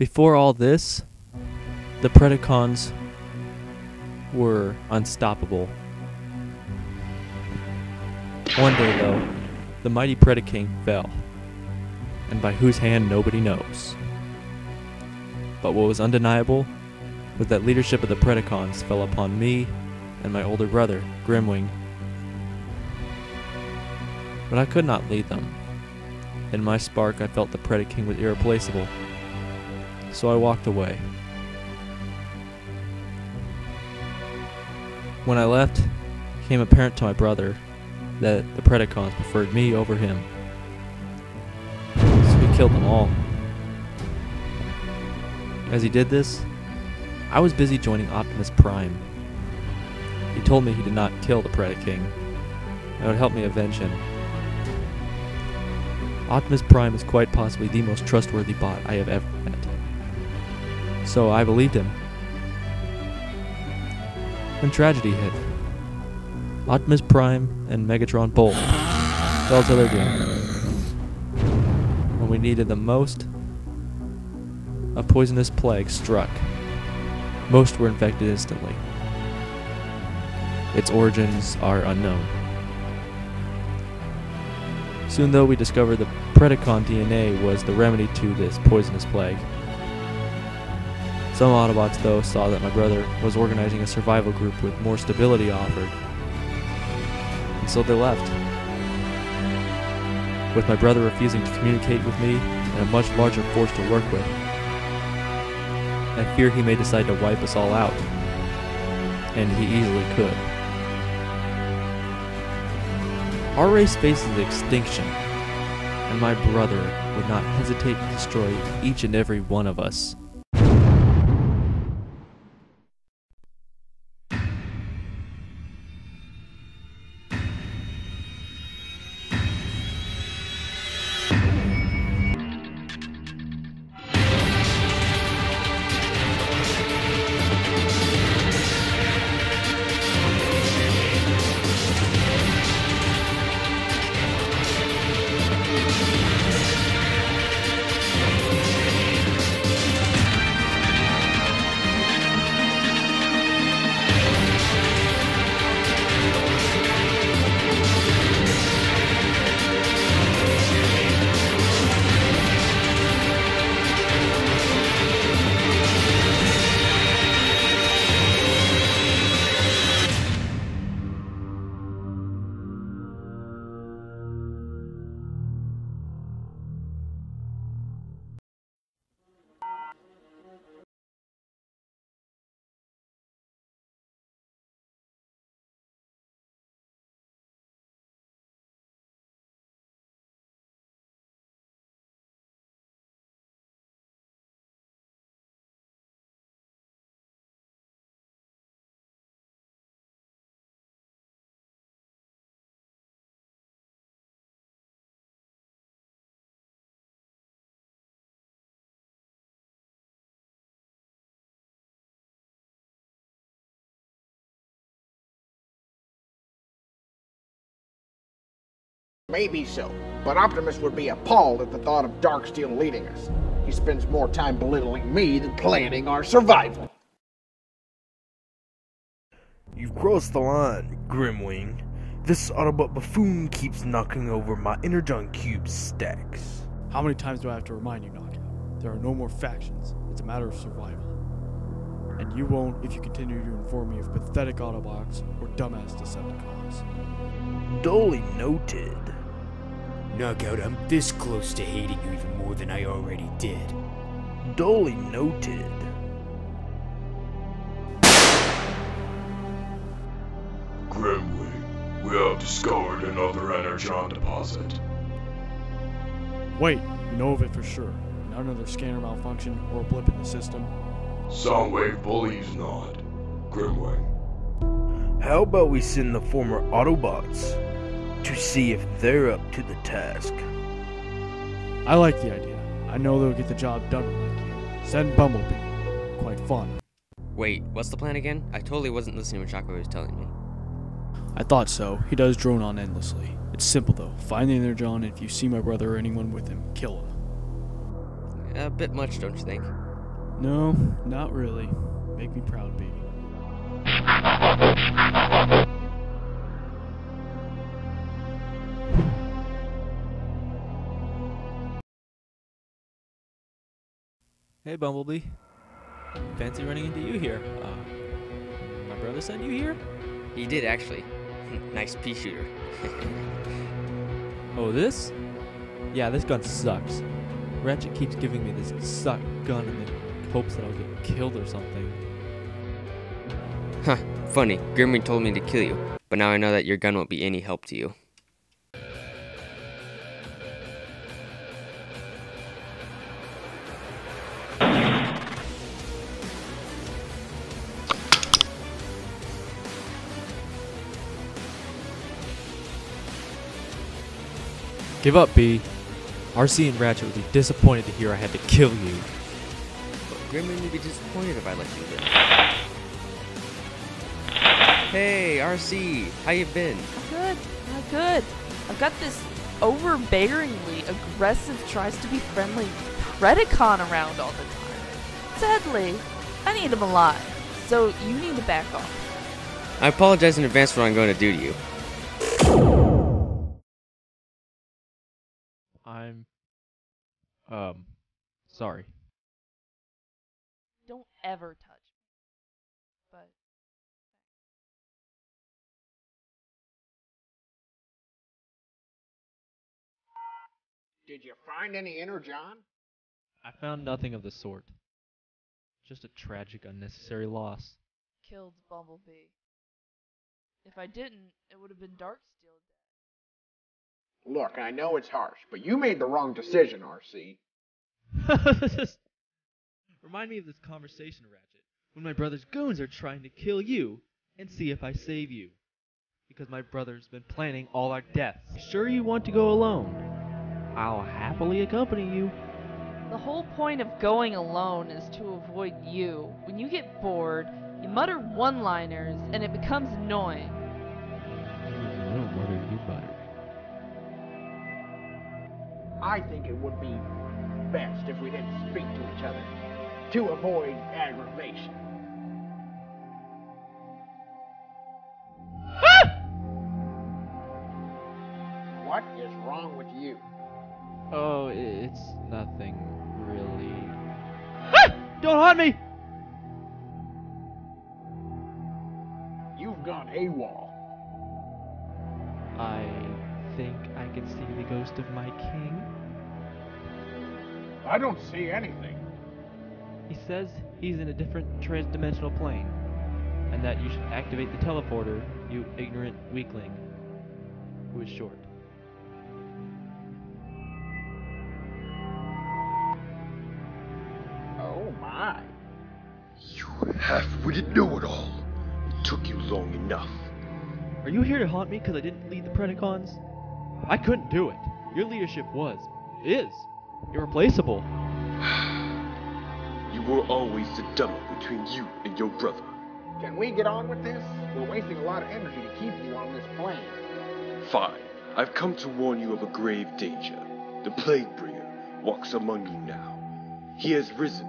Before all this, the Predacons were unstoppable. One day, though, the mighty Predaking fell, and by whose hand nobody knows. But what was undeniable was that leadership of the Predacons fell upon me and my older brother, Grimwing. But I could not lead them. In my spark, I felt the Predaking was irreplaceable, so I walked away. When I left, it became apparent to my brother that the Predacons preferred me over him, so he killed them all. As he did this, I was busy joining Optimus Prime. He told me he did not kill the Predaking, and would help me avenge him. Optimus Prime is quite possibly the most trustworthy bot I have ever met, so I believed him. When tragedy hit, Optimus Prime and Megatron both fell to their doom. When we needed them most, a poisonous plague struck. Most were infected instantly. Its origins are unknown. Soon, though, we discovered the Predacon DNA was the remedy to this poisonous plague. Some Autobots, though, saw that my brother was organizing a survival group with more stability offered, and so they left. With my brother refusing to communicate with me and a much larger force to work with, I fear he may decide to wipe us all out, and he easily could. Our race faces extinction, and my brother would not hesitate to destroy each and every one of us. Maybe so, but Optimus would be appalled at the thought of Darksteel leading us. He spends more time belittling me than planning our survival. You've crossed the line, Grimwing. This Autobot buffoon keeps knocking over my Energon Cube stacks. How many times do I have to remind you, Knockout? There are no more factions. It's a matter of survival. And you won't if you continue to inform me of pathetic Autobots or dumbass Decepticons. Duly noted. Knockout, I'm this close to hating you even more than I already did. Duly noted. Grimwing, we have discovered another Energon deposit. Wait, we know of it for sure. Not another scanner malfunction or a blip in the system. Soundwave believes not. Grimwing. How about we send the former Autobots to see if they're up to the task? I like the idea. I know they'll get the job done like you. Send Bumblebee. Quite fun. Wait, what's the plan again? I totally wasn't listening when Shockwave was telling me. I thought so. He does drone on endlessly. It's simple though. Find the Energon, and if you see my brother or anyone with him, kill him. A bit much, don't you think? No, not really. Make me proud, baby. Hey, Bumblebee. Fancy running into you here. My brother sent you here? He did, actually. Nice pea shooter. Oh, this? Yeah, this gun sucks. Ratchet keeps giving me this suck gun in the hopes that I'll get killed or something. Huh, funny. Grimwing told me to kill you, but now I know that your gun won't be any help to you. Give up, B. RC and Ratchet would be disappointed to hear I had to kill you. But Grimwing would be disappointed if I let you live. Hey, RC, how you been? I'm good. I've got this overbearingly aggressive, tries to be friendly Predacon around all the time. Sadly, I need him alive, so you need to back off. I apologize in advance for what I'm going to do to you. I'm sorry. Don't ever touch me. But Did you find any Energon? I found nothing of the sort. Just a tragic, unnecessary loss. killed Bumblebee. If I didn't, it would have been Darksteel dead. Look, I know it's harsh, but you made the wrong decision, RC. Remind me of this conversation, Ratchet, when my brother's goons are trying to kill you and see if I save you. Because my brother's been planning all our deaths. Sure you want to go alone? I'll happily accompany you. The whole point of going alone is to avoid you. When you get bored, you mutter one-liners, and it becomes annoying. I don't mutter, you butter. I think it would be best if we didn't speak to each other, to avoid aggravation. What is wrong with you? Oh, it's nothing, really. Don't haunt me! You've gone AWOL. I think I can see the ghost of my king. I don't see anything. He says he's in a different trans-dimensional plane, and that you should activate the teleporter, you ignorant weakling, who is short. Oh my. You half-witted know-it-all. It took you long enough. Are you here to haunt me because I didn't lead the Predacons? I couldn't do it. Your leadership is irreplaceable. You were always the dumber between you and your brother. Can we get on with this? We're wasting a lot of energy to keep you on this plane. Fine. I've come to warn you of a grave danger. The Plaguebringer walks among you now. He has risen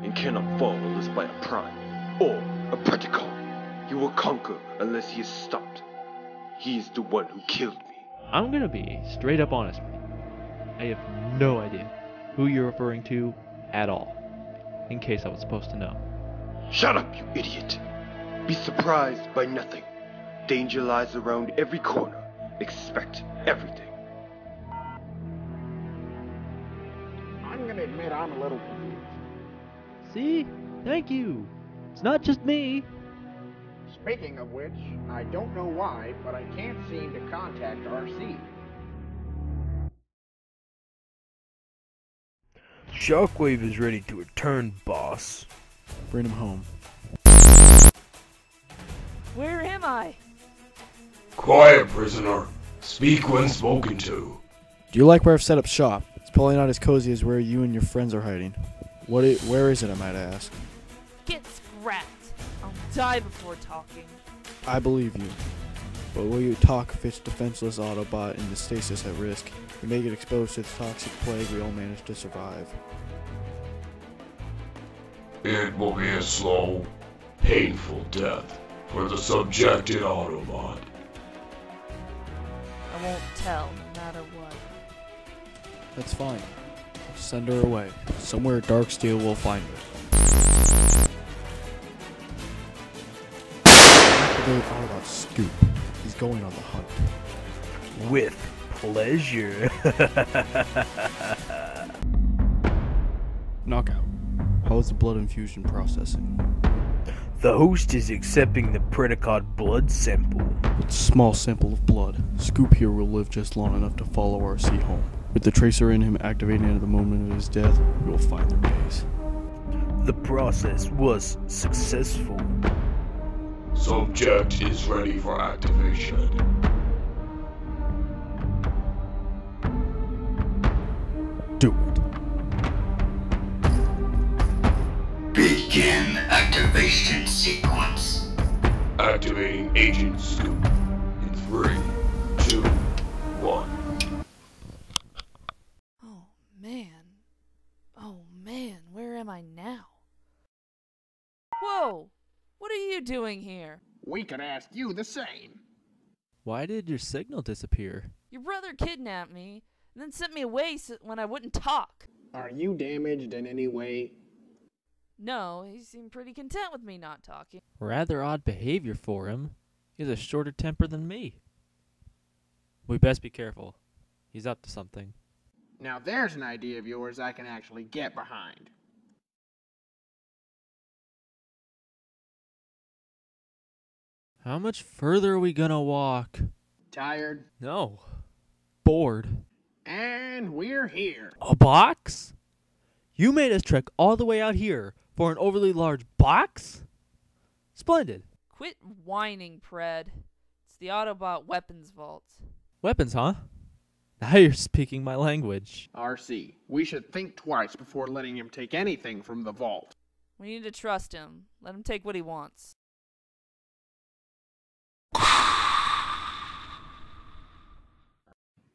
and cannot fall unless by a prime or a Predacon. He will conquer unless he is stopped. He is the one who killed me. I'm gonna be straight up honest with you. I have no idea who you're referring to at all, in case I was supposed to know. Shut up, you idiot! Be surprised by nothing. Danger lies around every corner. Expect everything. I'm gonna admit I'm a little confused. See? Thank you. It's not just me. Speaking of which, I don't know why, but I can't seem to contact RC. Shockwave is ready to return, boss. Bring him home. Where am I? Quiet, prisoner. Speak when spoken to. Do you like where I've set up shop? It's probably not as cozy as where you and your friends are hiding. Where is it, I might ask? Get scrapped. I'll die before talking. I believe you. But will you talk if it's defenseless Autobot in the stasis at risk? You may get exposed to the toxic plague we all managed to survive. It will be a slow, painful death for the subjected Autobot. I won't tell, no matter what. That's fine. Send her away. Somewhere Darksteel will find her. Activate Autobot Scoop. He's going on the hunt. With pleasure. Knockout. How is the blood infusion processing? The host is accepting the Predacon blood sample. It's a small sample of blood. Scoop here will live just long enough to follow RC home. With the tracer in him activating at the moment of his death, we will find their base. The process was successful. Subject is ready for activation. Do it. Begin activation sequence. Activating Agent Scoop in 3, 2, 1. Oh man, where am I now? Whoa! What are you doing here? We could ask you the same. Why did your signal disappear? Your brother kidnapped me, and then sent me away when I wouldn't talk. Are you damaged in any way? No, he seemed pretty content with me not talking. Rather odd behavior for him. He has a shorter temper than me. We best be careful. He's up to something. Now there's an idea of yours I can actually get behind. How much further are we gonna walk? Tired? No. Bored. And we're here. A box? You made us trek all the way out here for an overly large box? Splendid. Quit whining, Pred. It's the Autobot weapons vault. Weapons, huh? Now you're speaking my language. RC, we should think twice before letting him take anything from the vault. We need to trust him. Let him take what he wants.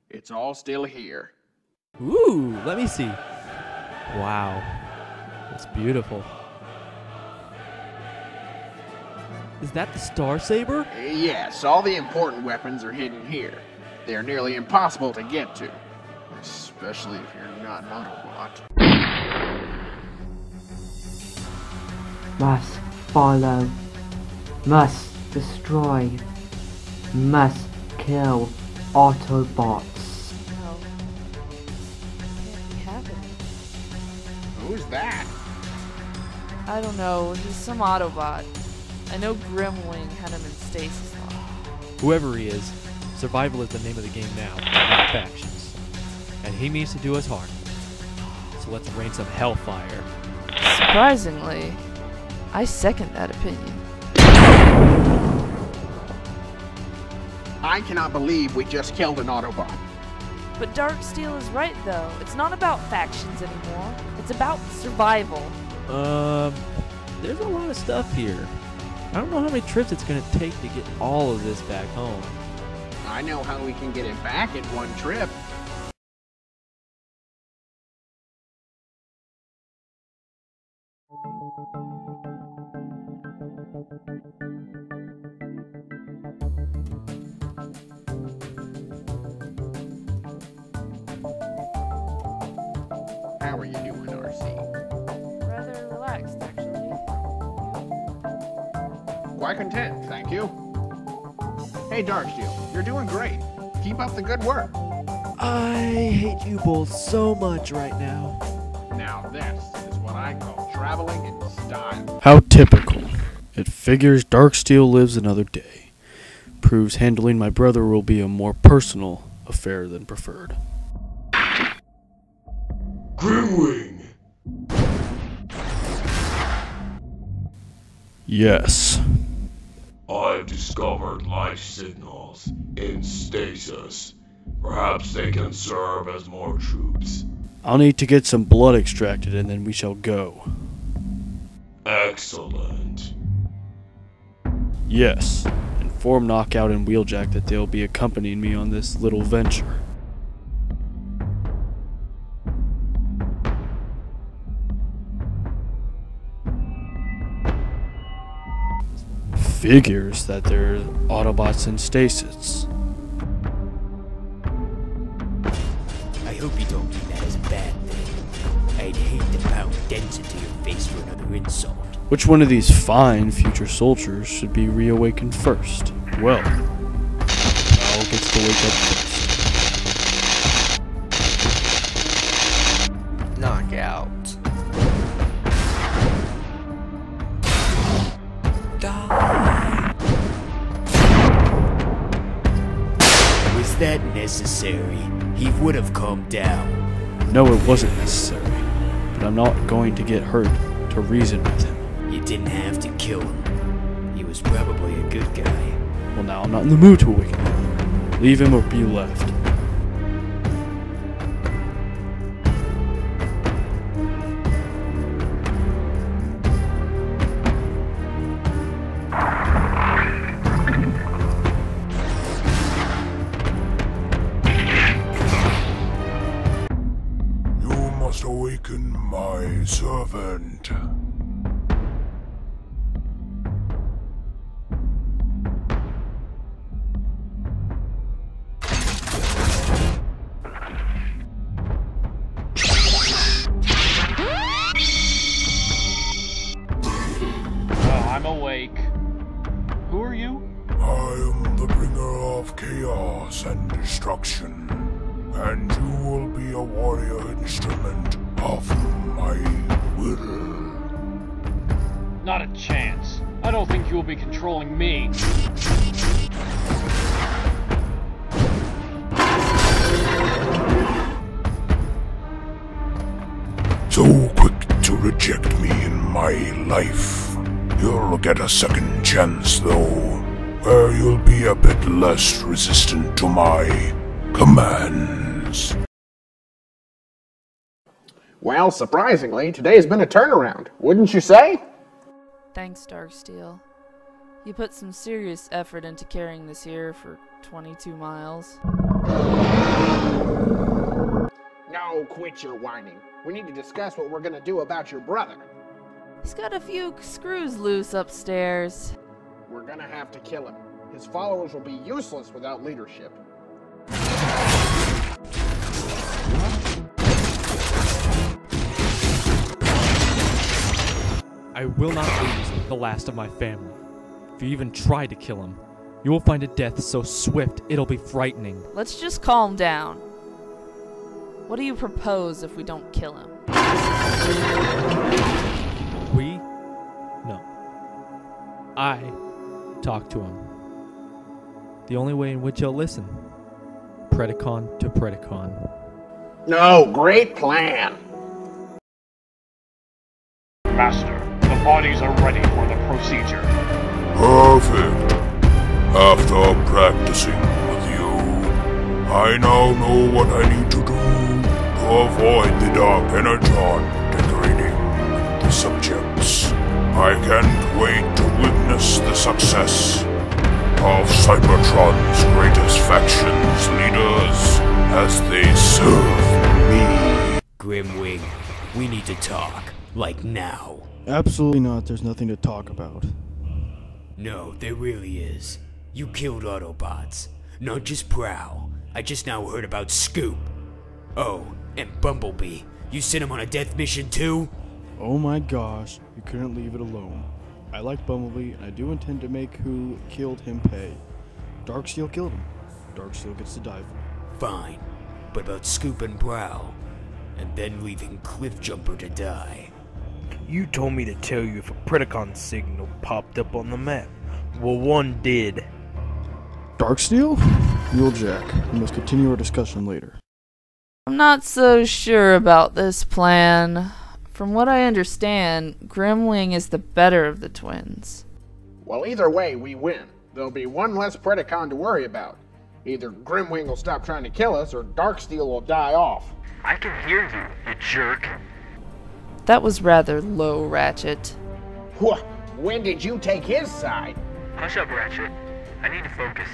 It's all still here. Ooh, let me see. Wow. That's beautiful. Is that the Star Saber? Yes, all the important weapons are hidden here. They're nearly impossible to get to. Especially if you're not an Autobot. Must follow. Must destroy. Must kill Autobots. No. Can't be happening. Who's that? I don't know. He's some Autobot. I know Grimwing had him in stasis lock. Whoever he is, survival is the name of the game now, not factions. And he means to do us harm. So let's rain some hellfire. Surprisingly, I second that opinion. I cannot believe we just killed an Autobot. But Darksteel is right, though. It's not about factions anymore. It's about survival. There's a lot of stuff here. I don't know how many trips it's gonna take to get all of this back home. I know how we can get it back in one trip. How are you doing, RC? Rather relaxed, actually. Quite content, thank you. Hey, Darksteel, you're doing great. Keep up the good work. I hate you both so much right now. Now this is what I call traveling in style. How typical. It figures Darksteel lives another day. Proves handling my brother will be a more personal affair than preferred. Grimwing! Yes. I've discovered life signals in stasis. Perhaps they can serve as more troops. I'll need to get some blood extracted and then we shall go. Excellent. Yes. Inform Knockout and Wheeljack that they'll be accompanying me on this little venture. figures that there's Autobots in stasis. I hope you don't mean that as a bad thing. I'd hate to pound dents into your face for another insult. Which one of these fine future soldiers should be reawakened first? Well, Val gets to wake up first. Knockout. Was that necessary? He would have calmed down. No, it wasn't necessary. But I'm not going to get hurt to reason with him. You didn't have to kill him. He was probably a good guy. Well, now I'm not in the mood to awaken him. Leave him or be left. You must awaken my servant. I'm awake. Who are you? I am the bringer of chaos and destruction, and you will be a warrior instrument of my will. Not a chance. I don't think you will be controlling me. So quick to reject me in my life. You'll get a second chance, though, where you'll be a bit less resistant to my commands. Well, surprisingly, today's been a turnaround, wouldn't you say? Thanks, Darksteel. You put some serious effort into carrying this here for 22 miles. No, quit your whining. We need to discuss what we're gonna do about your brother. He's got a few screws loose upstairs. We're gonna have to kill him. His followers will be useless without leadership. I will not lose the last of my family. If you even try to kill him, you will find a death so swift it'll be frightening. Let's just calm down. What do you propose if we don't kill him? We? No. I talk to him. The only way in which he'll listen. Predacon to Predacon. No, great plan. Master, the bodies are ready for the procedure. Perfect. After practicing with you, I now know what I need to do to avoid the dark energon degrading the subjects. I can't wait to witness the success of Cybertron's greatest factions leaders as they serve me. Grimwing, we need to talk. Like now. Absolutely not. There's nothing to talk about. No, there really is. You killed Autobots. Not just Prowl. I just now heard about Scoop. Oh, and Bumblebee. You sent him on a death mission too? Oh my gosh, you couldn't leave it alone. I like Bumblebee, and I do intend to make who killed him pay. Darksteel killed him. Darksteel gets to die for it. Fine. But about Scoop and Prowl? And then leaving Cliffjumper to die. You told me to tell you if a Predacon signal popped up on the map. Well, one did. Darksteel? Mulejack, we must continue our discussion later. I'm not so sure about this plan. From what I understand, Grimwing is the better of the twins. Well, either way, we win. There'll be one less Predacon to worry about. Either Grimwing will stop trying to kill us, or Darksteel will die off. I can hear you, you jerk. That was rather low, Ratchet. When did you take his side? Hush up, Ratchet. I need to focus.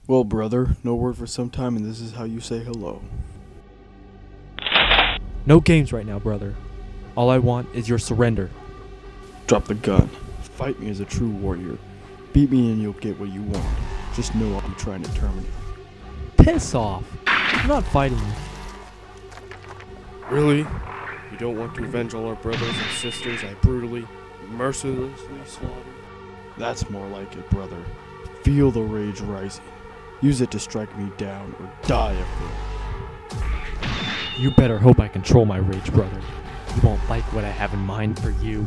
Well, brother, no word for some time, and this is how you say hello. No games right now, brother. All I want is your surrender. Drop the gun. Fight me as a true warrior. Beat me and you'll get what you want. Just know I'll be trying to terminate you. Piss off. I'm not fighting you. Really? You don't want to avenge all our brothers and sisters I brutally, mercilessly slaughtered? That's more like it, brother. Feel the rage rising. Use it to strike me down or die of it. You better hope I control my rage, brother. You won't like what I have in mind for you.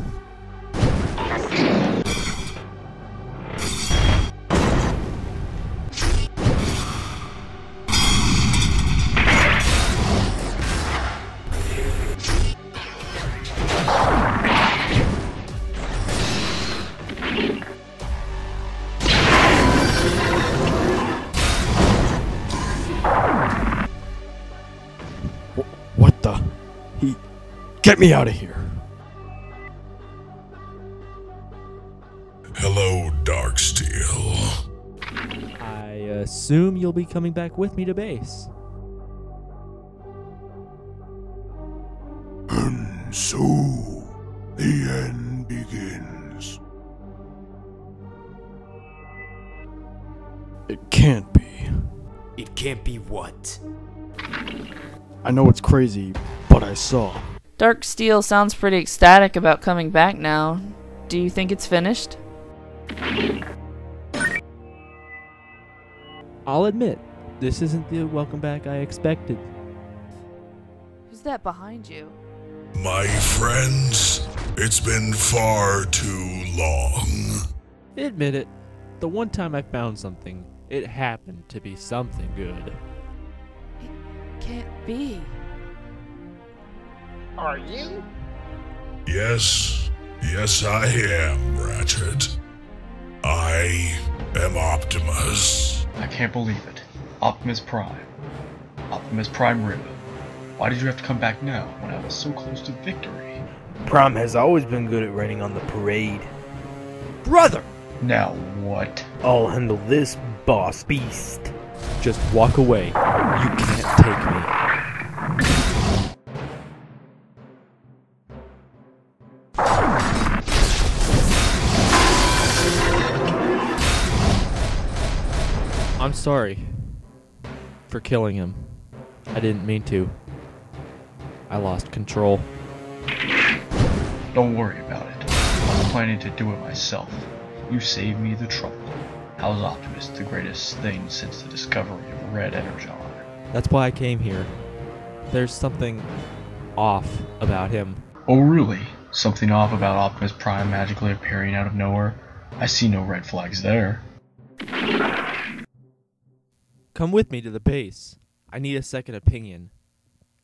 What the? Get me out of here! Hello, Darksteel. I assume you'll be coming back with me to base. And so, the end begins. It can't be. It can't be what? I know it's crazy, but I saw. Darksteel sounds pretty ecstatic about coming back now. Do you think it's finished? I'll admit, this isn't the welcome back I expected. Who's that behind you? My friends, it's been far too long. Admit it, the one time I found something, it happened to be something good. It can't be. Are you? Yes, I am, Ratchet. I am Optimus. I can't believe it. Optimus Prime. Optimus Prime Rib. Why did you have to come back now when I was so close to victory? Prime has always been good at raining on the parade. Brother! Now what? I'll handle this, boss beast. Just walk away. You can't take me. I'm sorry for killing him. I didn't mean to. I lost control. Don't worry about it. I was planning to do it myself. You saved me the trouble. How's Optimus the greatest thing since the discovery of Red Energon? That's why I came here. There's something off about him. Oh really? Something off about Optimus Prime magically appearing out of nowhere? I see no red flags there. Come with me to the base. I need a second opinion.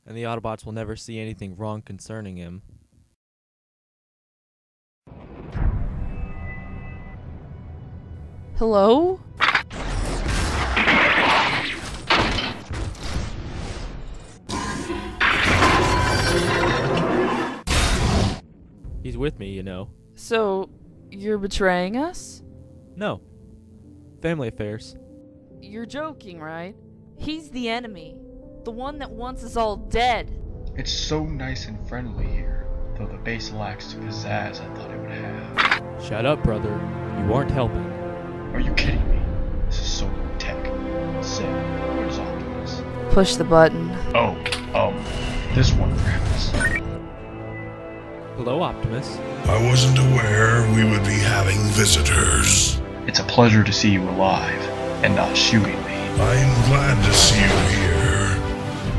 And the Autobots will never see anything wrong concerning him. Hello? He's with me, you know. So, you're betraying us? No. Family affairs. You're joking, right? He's the enemy. The one that wants us all dead. It's so nice and friendly here, though the base lacks the pizzazz I thought it would have. Shut up, brother. You aren't helping. Are you kidding me? This is so low tech. Say, where's Optimus? Push the button. Oh, this one perhaps. Hello, Optimus. I wasn't aware we would be having visitors. It's a pleasure to see you alive, and not shooting me. I'm glad to see you here.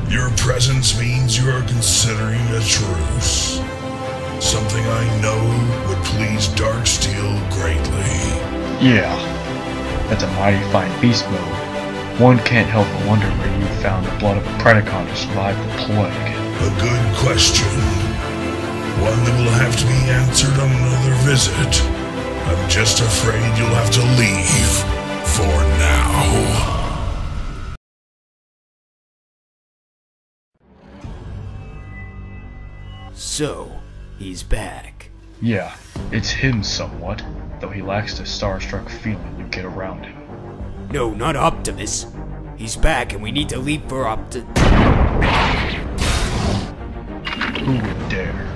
Your presence means you are considering a truce. Something I know would please Darksteel greatly. Yeah, that's a mighty fine beast mode. One can't help but wonder where you found the blood of a Predacon to survive the plague. A good question. One that will have to be answered on another visit. I'm just afraid you'll have to leave for now. So, he's back. Yeah, it's him somewhat, though he lacks the starstruck feeling you get around him. No, not Optimus. He's back and we need to leave for Who would dare?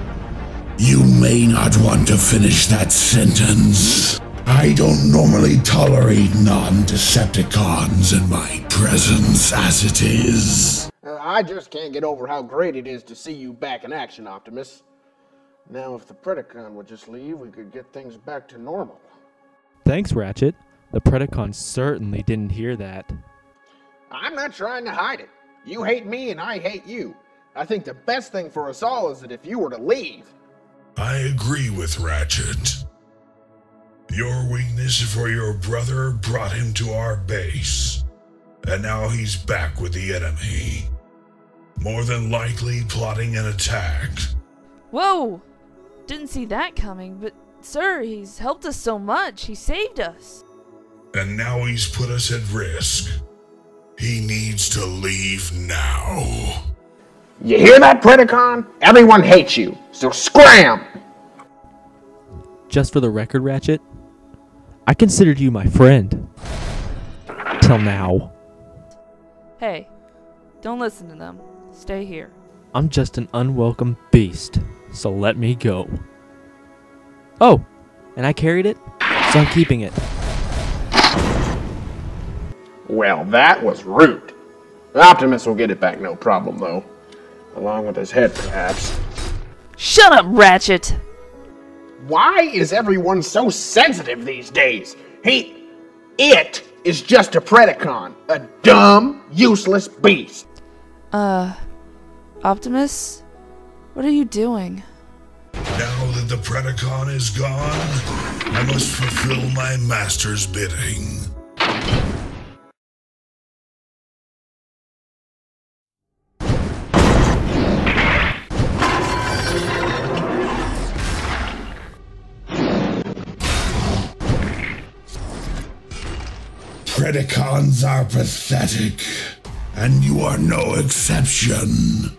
You may not want to finish that sentence. I don't normally tolerate non-Decepticons in my presence as it is. I just can't get over how great it is to see you back in action, Optimus. Now, if the Predacon would just leave, we could get things back to normal. Thanks, Ratchet. The Predacon certainly didn't hear that. I'm not trying to hide it. You hate me and I hate you. I think the best thing for us all is that if you were to leave. I agree with Ratchet. Your weakness for your brother brought him to our base. And now he's back with the enemy. More than likely plotting an attack. Whoa! Didn't see that coming, but sir, he's helped us so much. He saved us. And now he's put us at risk. He needs to leave now. You hear that, Predacon? Everyone hates you, so scram! Just for the record, Ratchet, I considered you my friend. Till now. Hey, don't listen to them. Stay here. I'm just an unwelcome beast, so let me go. Oh, and I carried it, so I'm keeping it. Well, that was rude. Optimus will get it back, no problem, though. Along with his head, perhaps. Shut up, Ratchet! Why is everyone so sensitive these days? It is just a Predacon. A dumb, useless beast. Optimus? What are you doing? Now that the Predacon is gone, I must fulfill my master's bidding. Predacons are pathetic, and you are no exception.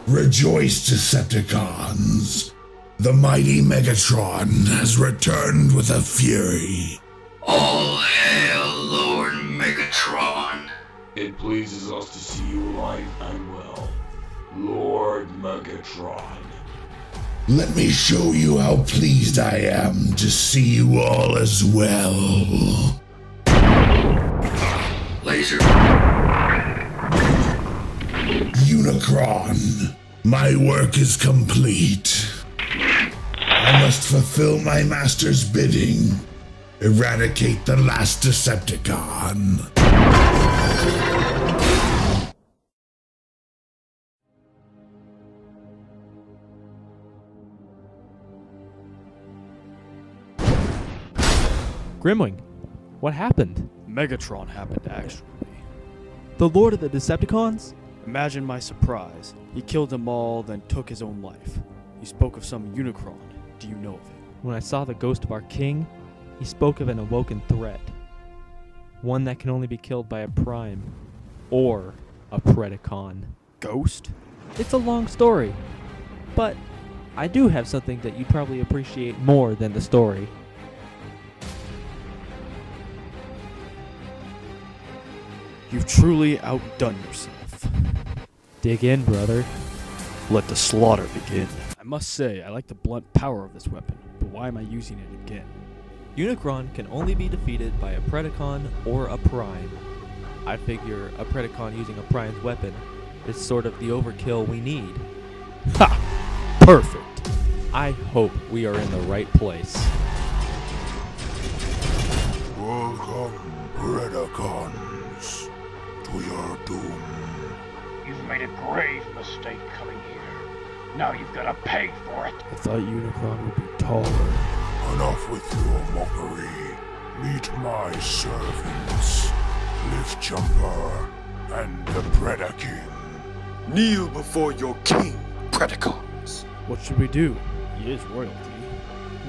Rejoice, Decepticons. The mighty Megatron has returned with a fury. All hail, Lord Megatron. It pleases us to see you alive and well, Lord Megatron. Let me show you how pleased I am to see you all as well. Laser. Unicron, my work is complete. I must fulfill my master's bidding. Eradicate the last Decepticon. Grimwing, what happened? Megatron happened, actually. The Lord of the Decepticons? Imagine my surprise. He killed them all, then took his own life. He spoke of some Unicron. Do you know of it? When I saw the ghost of our king, he spoke of an awoken threat. One that can only be killed by a Prime. Or a Predacon. Ghost? It's a long story. But I do have something that you'd probably appreciate more than the story. You've truly outdone yourself. Dig in, brother. Let the slaughter begin. I must say, I like the blunt power of this weapon, but why am I using it again? Unicron can only be defeated by a Predacon or a Prime. I figure a Predacon using a Prime's weapon is sort of the overkill we need. Ha! Perfect! I hope we are in the right place. Welcome, Predacons, to your doom. You've made a grave mistake coming here. Now you've got to pay for it. I thought Unicron would be taller. Enough with your mockery. Meet my servants, Cliffjumper and the Predaking. Kneel before your king, Predacons. What should we do? He is royalty.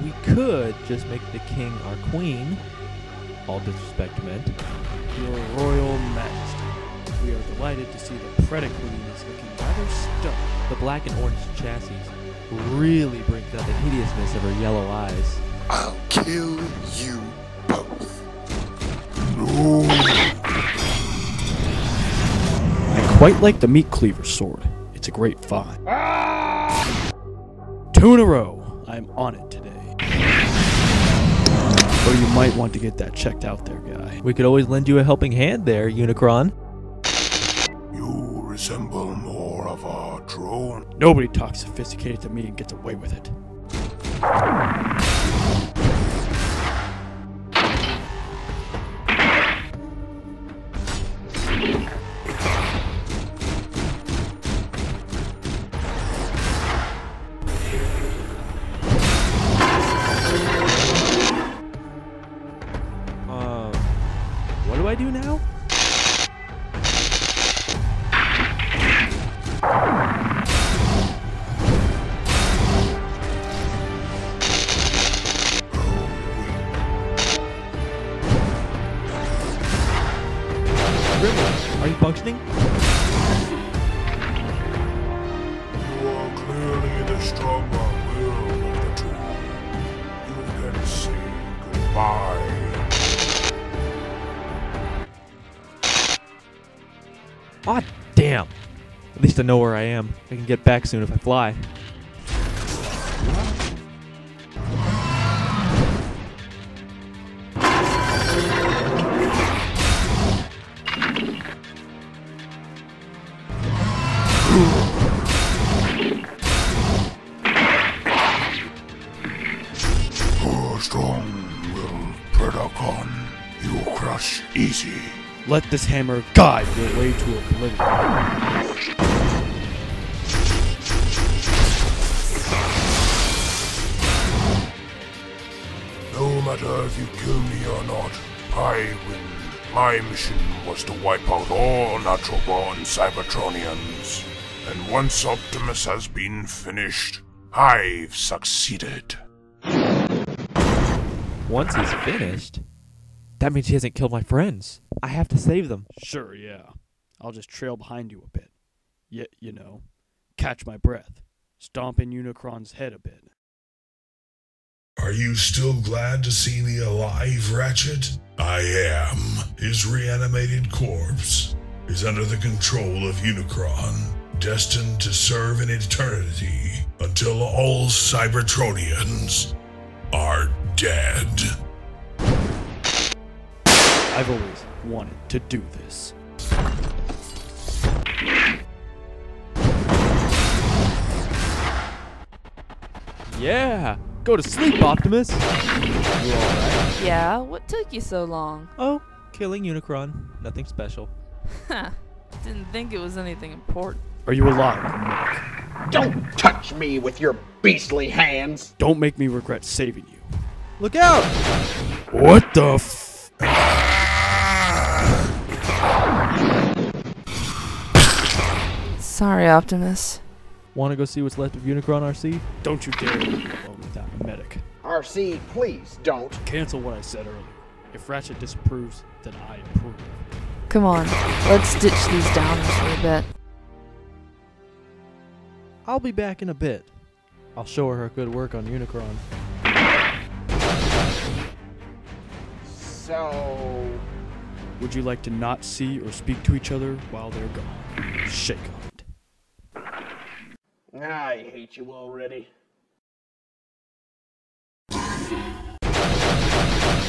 We could just make the king our queen. All disrespect meant. Your royal majesty. We are delighted to see the Predacqueen is looking rather stunned. The black and orange chassis really brings out the hideousness of her yellow eyes. I'll kill you both. I quite like the meat cleaver sword. It's a great find. 2 in a row. I'm on it today. Though you might want to get that checked out there, guy. We could always lend you a helping hand there, Unicron. You resemble more of a drone. Nobody talks sophisticated to me and gets away with it. What do I do now? Are you functioning? You are clearly the stronger will of the two. You can say goodbye. Aw, damn. At least I know where I am. I can get back soon if I fly. Oh, strong-willed Predacon, you will crush easy. Let this hammer guide your way to oblivion. No matter if you kill me or not, I win. My mission was to wipe out all natural-born Cybertronians. And once Optimus has been finished, I've succeeded. Once he's finished? That means he hasn't killed my friends. I have to save them. Sure, yeah. I'll just trail behind you a bit. You know, catch my breath. Stomp in Unicron's head a bit. Are you still glad to see me alive, Ratchet? I am. His reanimated corpse is under the control of Unicron, destined to serve in eternity until all Cybertronians are dead. I've always wanted to do this. Yeah! Go to sleep, Optimus! You alright? Yeah, what took you so long? Oh, killing Unicron. Nothing special. Huh. Didn't think it was anything important. Are you alive, Nick? Don't touch me with your beastly hands! Don't make me regret saving you. Look out! What the f... Sorry, Optimus. Wanna go see what's left of Unicron, RC? Don't you dare leave me alone without a medic. RC, please don't. Cancel what I said earlier. If Ratchet disapproves, then I approve. Come on, let's ditch these downers for a bit. I'll be back in a bit. I'll show her good work on Unicron. So... Would you like to not see or speak to each other while they're gone? Shake on it. I hate you already.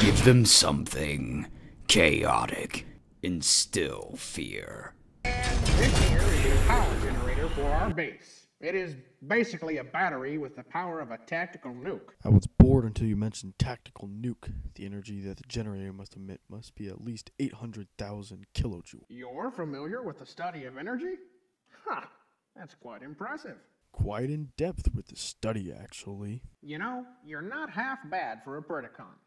Give them something chaotic. Instill fear. This here is a power generator for our base. It is basically a battery with the power of a tactical nuke. I was bored until you mentioned tactical nuke. The energy that the generator must emit must be at least 800,000 kilojoules. You're familiar with the study of energy? Huh, that's quite impressive. Quite in depth with the study, actually. You know, you're not half bad for a Predacon.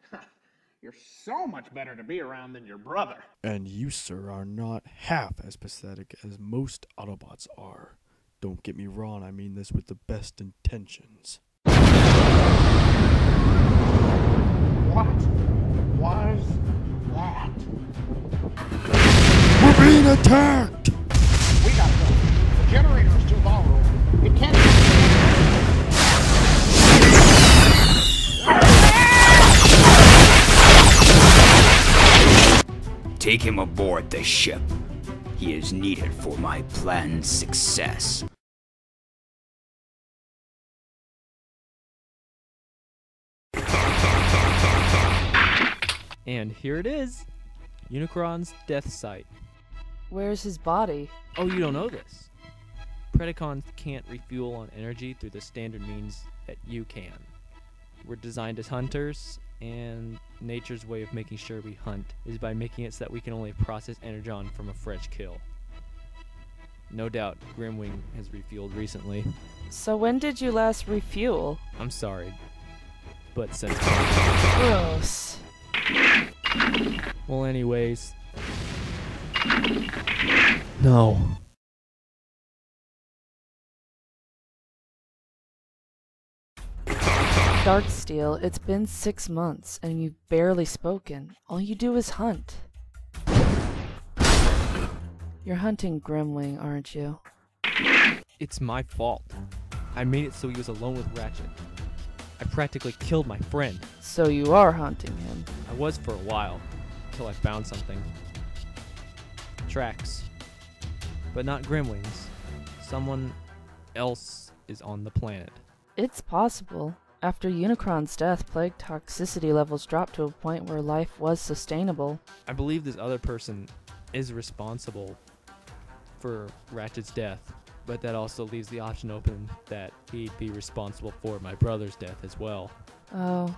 You're so much better to be around than your brother. And you, sir, are not half as pathetic as most Autobots are. Don't get me wrong, I mean this with the best intentions. What was that? We're being attacked! We gotta go. The generator is too vulnerable. It can't... Take him aboard the ship. He is needed for my plan's success. And here it is. Unicron's death site. Where's his body? Oh, you don't know this. Predacons can't refuel on energy through the standard means that you can. We're designed as hunters, and nature's way of making sure we hunt is by making it so that we can only process energon from a fresh kill. No doubt Grimwing has refueled recently. So when did you last refuel? I'm sorry, but since... Gross. Well, anyways... No. Darksteel, it's been 6 months, and you've barely spoken. All you do is hunt. You're hunting Grimwing, aren't you? It's my fault. I made it so he was alone with Ratchet. I practically killed my friend. So you are hunting him? I was for a while, until I found something. Tracks. But not Grimwings. Someone else is on the planet. It's possible. After Unicron's death, plague toxicity levels dropped to a point where life was sustainable. I believe this other person is responsible for Ratchet's death, but that also leaves the option open that he'd be responsible for my brother's death as well. Oh,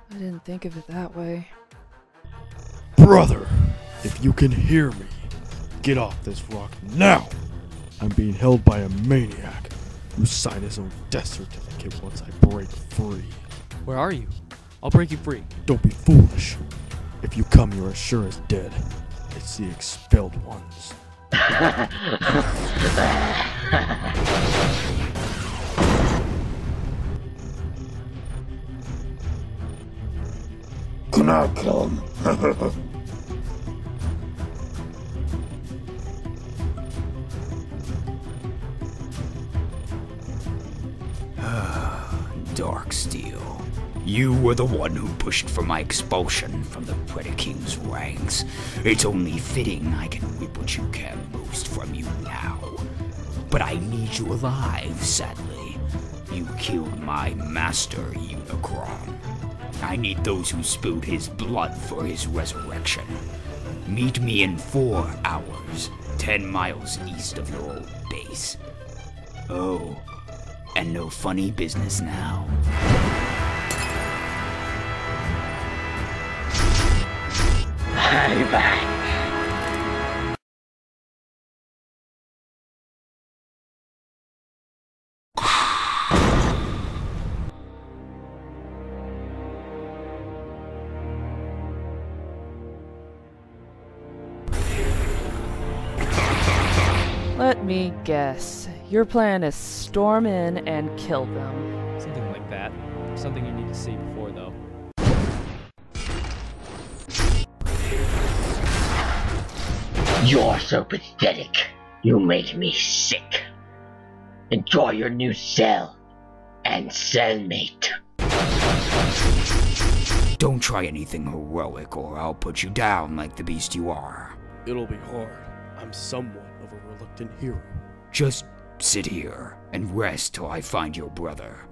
I didn't think of it that way. Brother, if you can hear me, get off this rock now! I'm being held by a maniac who signed his own death certificate once I break free. Where are you? I'll break you free. Don't be foolish. If you come, you're as sure as dead. It's the expelled ones. Can I come? Darksteel, you were the one who pushed for my expulsion from the Predaking's ranks. It's only fitting I can whip what you can most from you now. But I need you alive, sadly. You killed my master, Unicron. I need those who spilled his blood for his resurrection. Meet me in 4 hours, 10 miles east of your old base. Oh, and no funny business now. Bye-bye. Let me guess. Your plan is storm in and kill them. Something like that. Something you need to see before, though. You're so pathetic. You make me sick. Enjoy your new cell and cellmate. Don't try anything heroic or I'll put you down like the beast you are. It'll be hard. I'm somewhat of a reluctant hero. Just sit here and rest till I find your brother.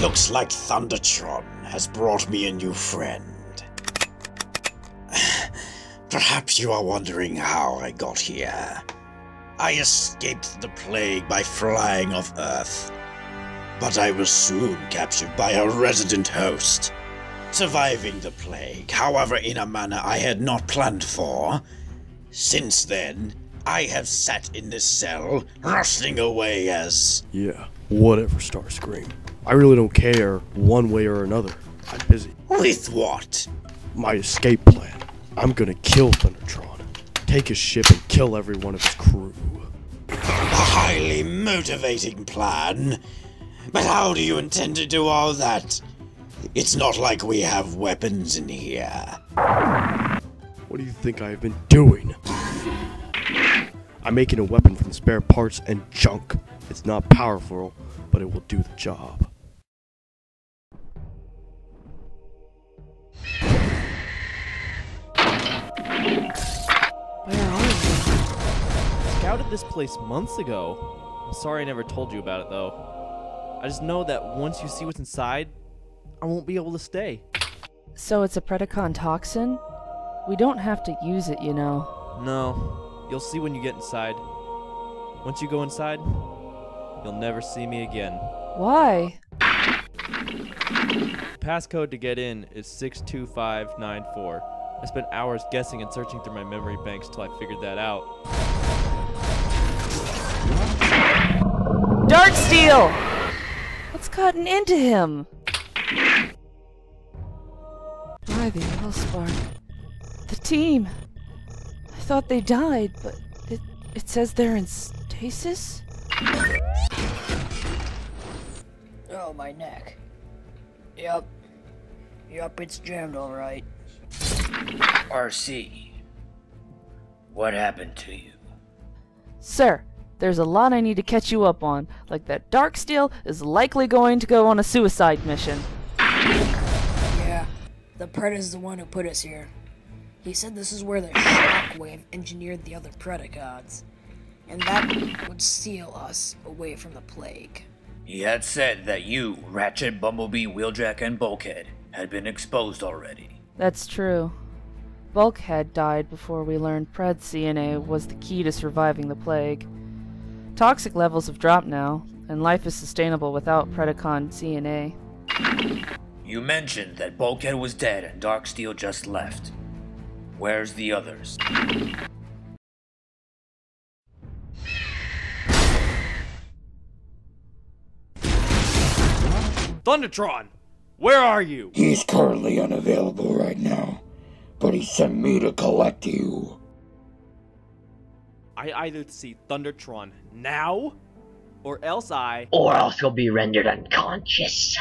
Looks like Thundertron has brought me a new friend. Perhaps you are wondering how I got here. I escaped the plague by flying off Earth, but I was soon captured by a resident host, surviving the plague, however in a manner I had not planned for. Since then, I have sat in this cell, rustling away as... Yeah, whatever, Starscream. I really don't care one way or another. I'm busy. With what? My escape plan. I'm gonna kill Thundertron, take his ship and kill every one of his crew. A highly motivating plan. But how do you intend to do all that? It's not like we have weapons in here. What do you think I have been doing? I'm making a weapon from spare parts and junk. It's not powerful, but it will do the job. Where are you? Scouted this place months ago. I'm sorry I never told you about it, though. I just know that once you see what's inside, I won't be able to stay. So it's a Predacon toxin? We don't have to use it, you know. No, you'll see when you get inside. Once you go inside, you'll never see me again. Why? Passcode to get in is 62594. I spent hours guessing and searching through my memory banks till I figured that out. Darksteel! What's gotten into him? Why the Hellspark? The team! I thought they died, but it says they're in stasis? Oh, my neck. Yep, it's jammed alright. RC, what happened to you? Sir, there's a lot I need to catch you up on, like that Darksteel is likely going to go on a suicide mission. Yeah, the Pred is the one who put us here. He said this is where the Shockwave engineered the other Predacons, and that would seal us away from the plague. He had said that you, Ratchet, Bumblebee, Wheeljack, and Bulkhead had been exposed already. That's true. Bulkhead died before we learned Pred's CNA was the key to surviving the plague. Toxic levels have dropped now, and life is sustainable without Predacon CNA. You mentioned that Bulkhead was dead and Darksteel just left. Where's the others? Thundertron! Where are you? He's currently unavailable right now, but he sent me to collect you. I either see Thundertron now, or else you'll be rendered unconscious.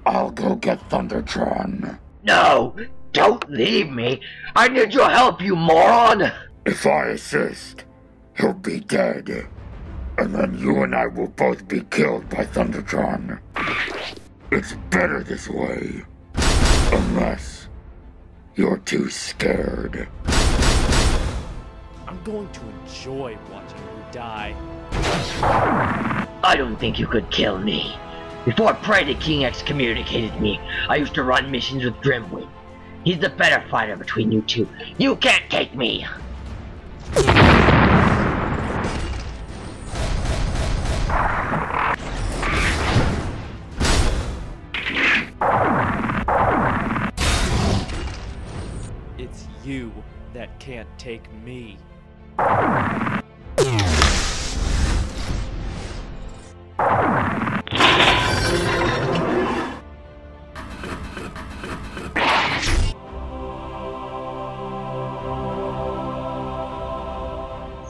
I'll go get Thundertron. No! Don't leave me! I need your help, you moron! If I assist, he'll be dead. And then you and I will both be killed by Thundertron. It's better this way. Unless you're too scared. I'm going to enjoy watching you die. I don't think you could kill me. Before Predaking excommunicated me, I used to run missions with Grimwing. He's the better fighter between you two. You can't take me! It's you that can't take me.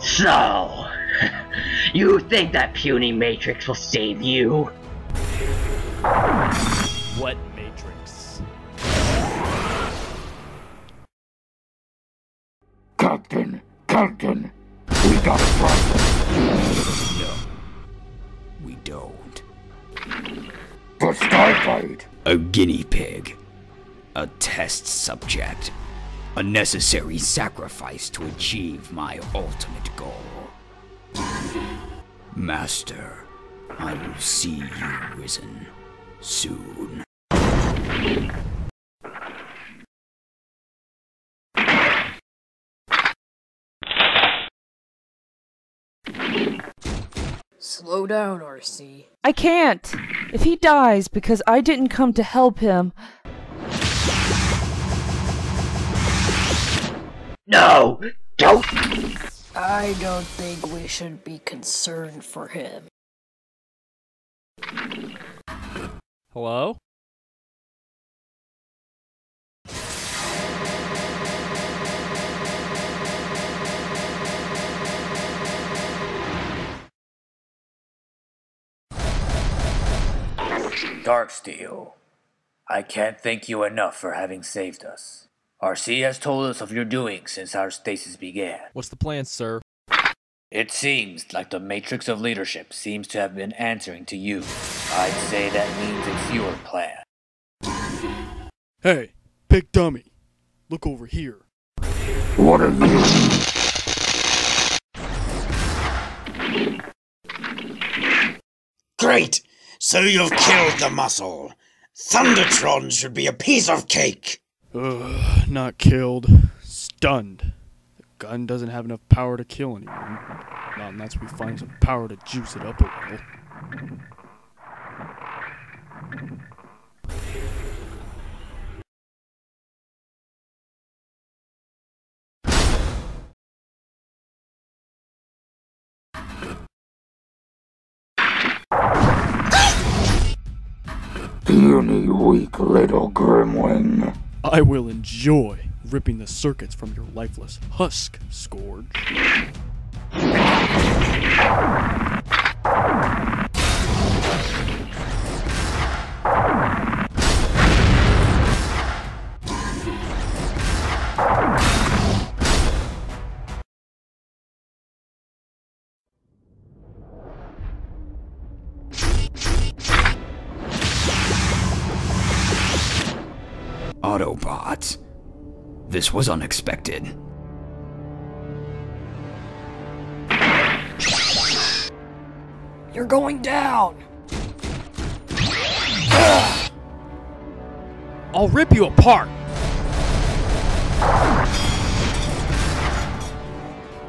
So, you think that puny Matrix will save you? What Matrix? Captain, we got a problem. No, we don't. For Starfight. A guinea pig. A test subject. A necessary sacrifice to achieve my ultimate goal. Master, I will see you risen soon. Slow down, RC. I can't! If he dies because I didn't come to help him... No! Don't! I don't think we should be concerned for him. Hello? Darksteel, I can't thank you enough for having saved us. RC has told us of your doings since our stasis began. What's the plan, sir? It seems like the Matrix of Leadership seems to have been answering to you. I'd say that means it's your plan. Hey, big dummy. Look over here. What are you? Great! So you've killed the muscle. Thundertron should be a piece of cake. Not killed. Stunned. The gun doesn't have enough power to kill anyone. Not unless we find some power to juice it up a little. Puny, weak little Grimwing. I will enjoy ripping the circuits from your lifeless husk, Scourge. Autobots. This was unexpected. You're going down! I'll rip you apart!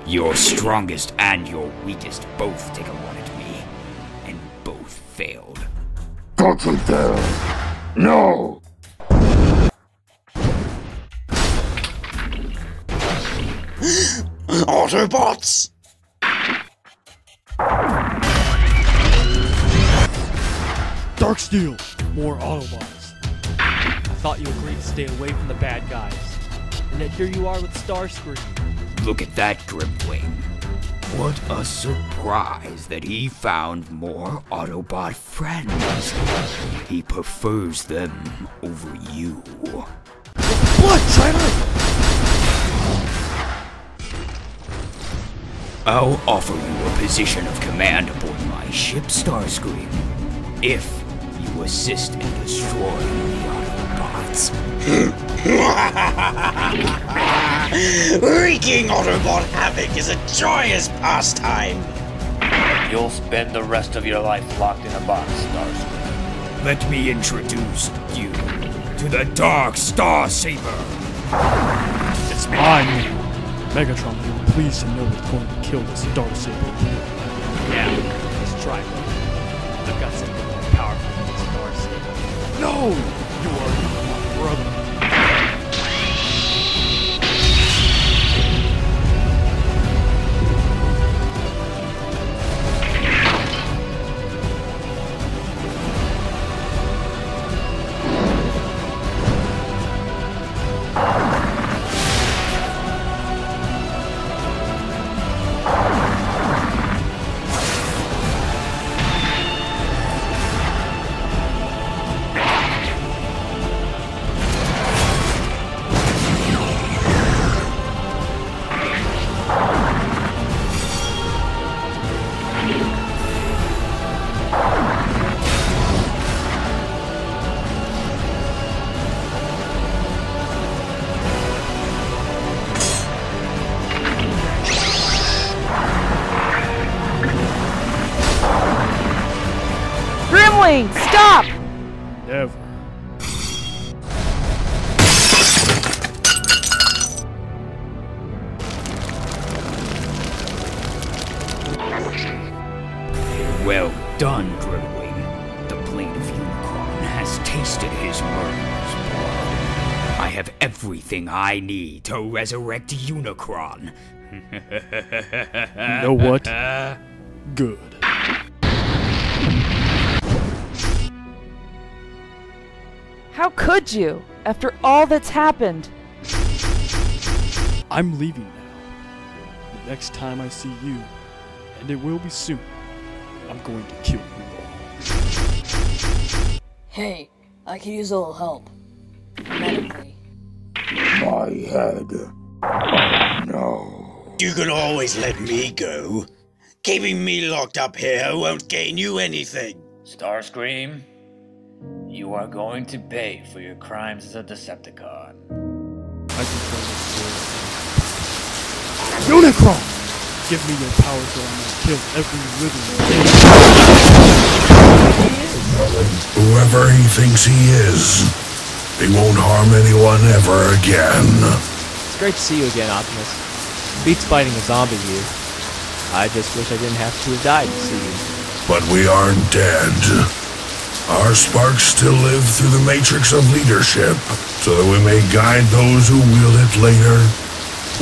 Your strongest and your weakest both take a run at me, and both failed. Don't you dare! No! Autobots! Darksteel! More Autobots. I thought you agreed to stay away from the bad guys. And yet here you are with Starscream. Look at that, Grimwing. What a surprise that he found more Autobot friends. He prefers them over you. Blood traitor! I'll offer you a position of command aboard my ship, Starscream, if you assist in destroying the Autobots. Wreaking Autobot havoc is a joyous pastime. You'll spend the rest of your life locked in a box, Starscream. Let me introduce you to the Dark Star Saber. It's mine! Megatron will be pleased to know it's going to kill this Darksaber. Yeah, let's try it. I've got something more powerful than this Darksaber. No! You are not my brother. Stop! Never. Well done, Grimwing. The blade of Unicron has tasted his murderer's blood. I have everything I need to resurrect Unicron. You know what? Good. How could you, after all that's happened? I'm leaving now. The next time I see you, and it will be soon, I'm going to kill you all. Hey, I could use a little help. Medically. My head. No. You can always let me go. Keeping me locked up here won't gain you anything. Starscream, you are going to pay for your crimes as a Decepticon. I can tell this story. Unicron! Give me your power so I may kill every living thing. Whoever he thinks he is, he won't harm anyone ever again. It's great to see you again, Optimus. Beats fighting a zombie you. I just wish I didn't have to have died to see you. But we aren't dead. Our sparks still live through the matrix of leadership, so that we may guide those who wield it later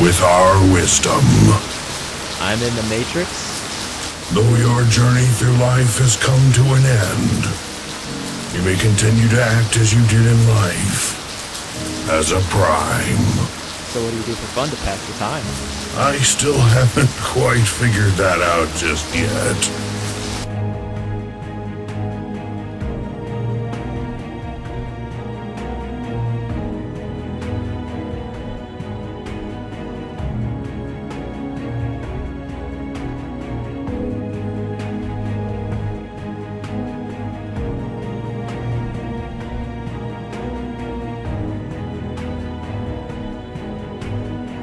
with our wisdom. I'm in the matrix? Though your journey through life has come to an end, you may continue to act as you did in life, as a prime. So what do you do for fun to pass the time? I still haven't quite figured that out just yet.